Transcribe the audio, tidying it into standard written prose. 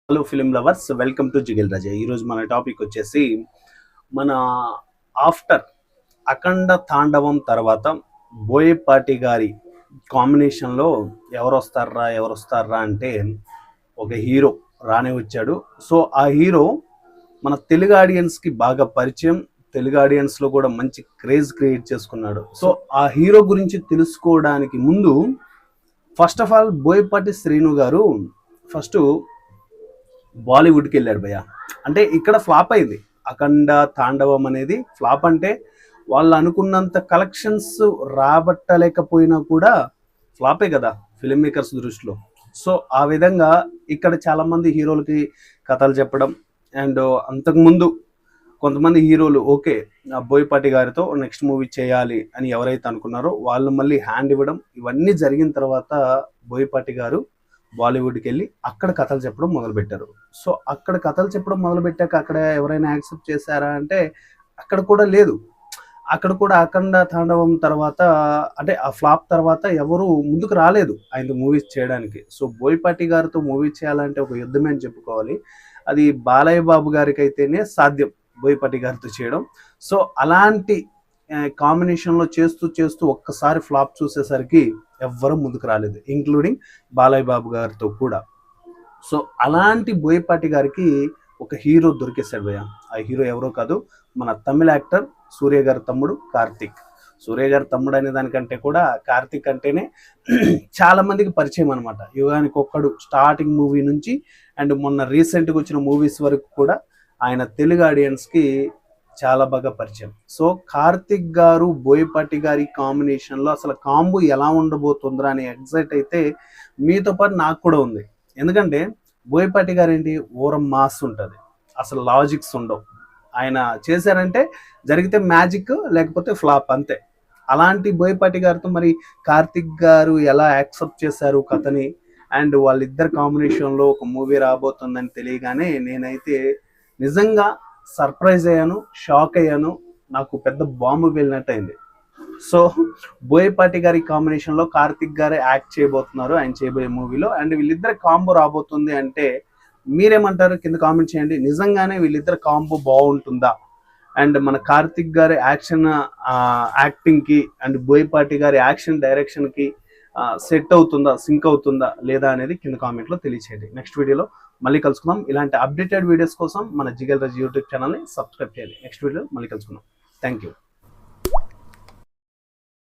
Hello film lovers, welcome to jiggle Raja. ఈరోజు మన topic వచ్చేసి మన ఆఫ్టర్ అఖండ తాండవం తర్వాత బోయపాటి గారి కాంబినేషన్లో ఎవరు వస్తారా అంటే ఒక హీరో రానే వచ్చాడు. సో ఆ హీరో మన తెలుగు ఆడియన్స్కి బాగా పరిచయం, తెలుగు ఆడియన్స్లో కూడా మంచి క్రేజ్ క్రియేట్ చేసుకున్నాడు. సో ఆ హీరో గురించి తెలుసుకోవడానికి ముందు first of all Boyapati Srinu గారు ఫస్ట్ బాలీవుడ్కి వెళ్ళాడు భయ్య. అంటే ఇక్కడ ఫ్లాప్ అయింది. అఖండ తాండవం అనేది ఫ్లాప్. అంటే వాళ్ళు అనుకున్నంత కలెక్షన్స్ రాబట్టలేకపోయినా కూడా ఫ్లాపే కదా ఫిల్మ్ మేకర్స్ దృష్టిలో. సో ఆ విధంగా ఇక్కడ చాలామంది హీరోలకి కథలు చెప్పడం అండ్ అంతకుముందు కొంతమంది హీరోలు ఓకే బోయపాటి గారితో నెక్స్ట్ మూవీ చేయాలి అని ఎవరైతే అనుకున్నారో వాళ్ళు మళ్ళీ హ్యాండ్ ఇవ్వడం, ఇవన్నీ జరిగిన తర్వాత బోయపాటి గారు బాలీవుడ్కి వెళ్ళి అక్కడ కథలు చెప్పడం మొదలుపెట్టారు. సో అక్కడ కథలు చెప్పడం మొదలుపెట్టాక అక్కడ ఎవరైనా యాక్సెప్ట్ చేశారా అంటే అక్కడ కూడా లేదు. అక్కడ కూడా అఖండ తాండవం తర్వాత అంటే ఆ ఫ్లాప్ తర్వాత ఎవరు ముందుకు రాలేదు ఆయన మూవీస్ చేయడానికి. సో బోయపాటి గారితో మూవీ చేయాలంటే ఒక యుద్ధమే అని చెప్పుకోవాలి. అది బాలయ్య బాబు గారికి అయితేనే సాధ్యం బోయపాటి గారితో చేయడం. సో అలాంటి కాంబినేషన్లో చేస్తూ ఒక్కసారి ఫ్లాప్ చూసేసరికి ఎవ్వరూ ముందుకు రాలేదు, ఇంక్లూడింగ్ బాలయ్య బాబు గారితో కూడా. సో అలాంటి బోయపాటి గారికి ఒక హీరో దొరికేశాడు భయ్య. ఆ హీరో ఎవరో కాదు, మన తమిళ యాక్టర్ సూర్య గారి తమ్ముడు కార్తిక్. సూర్య గారి తమ్ముడు అనే దానికంటే కూడా కార్తిక్ అంటేనే చాలా మందికి పరిచయం అనమాట. యుగానికి ఒక్కడు స్టార్టింగ్ మూవీ నుంచి అండ్ మొన్న రీసెంట్గా వచ్చిన మూవీస్ వరకు కూడా ఆయన తెలుగు ఆడియన్స్కి చాలా బాగా పరిచయం. సో కార్తిక్ గారు బోయపాటి గారి కాంబినేషన్లో అసలు కాంబో ఎలా ఉండబోతుందిరా అని ఎగ్జైట్ అయితే మీతో పాటు నాకు కూడా ఉంది. ఎందుకంటే బోయపాటి గారు ఏంటి ఓరం మాస్ ఉంటుంది, అసలు లాజిక్స్ ఉండవు. ఆయన చేశారంటే జరిగితే మ్యాజిక్, లేకపోతే ఫ్లాప్ అంతే. అలాంటి బోయపాటి గారితో మరి కార్తిక్ గారు ఎలా యాక్సెప్ట్ చేశారు కథని అండ్ వాళ్ళిద్దరు కాంబినేషన్లో ఒక మూవీ రాబోతుందని తెలియగానే నేనైతే నిజంగా సర్ప్రైజ్ అయ్యాను, షాక్ అయ్యాను. నాకు పెద్ద బాంబు వెళ్ళినట్టు అయింది. సో బోయపాటి గారి కాంబినేషన్లో కార్తిక్ గారే యాక్ట్ చేయబోతున్నారు ఆయన చేయబోయే మూవీలో. అండ్ వీళ్ళిద్దరు కాంబో రాబోతుంది అంటే మీరేమంటారు కింద కామెంట్ చేయండి. నిజంగానే వీళ్ళిద్దరు కాంబో బాగుంటుందా అండ్ మన కార్తిక్ గారి యాక్టింగ్కి అండ్ బోయపాటి గారి యాక్షన్ డైరెక్షన్కి సెట్ అవుతుందా, సింక్ అవుతుందా లేదా అనేది కింద కామెంట్లో తెలియచేయండి. నెక్స్ట్ వీడియోలో మళ్ళీ కలుసుకుందాం. ఇలాంటి అప్డేటెడ్ వీడియోస్ కోసం మన జిగల్ రాజు యూట్యూబ్ ఛానల్ని సబ్స్క్రైబ్ చేయండి. నెక్స్ట్ వీడియోలో మళ్ళీ కలుసుకుందాం. Thank you.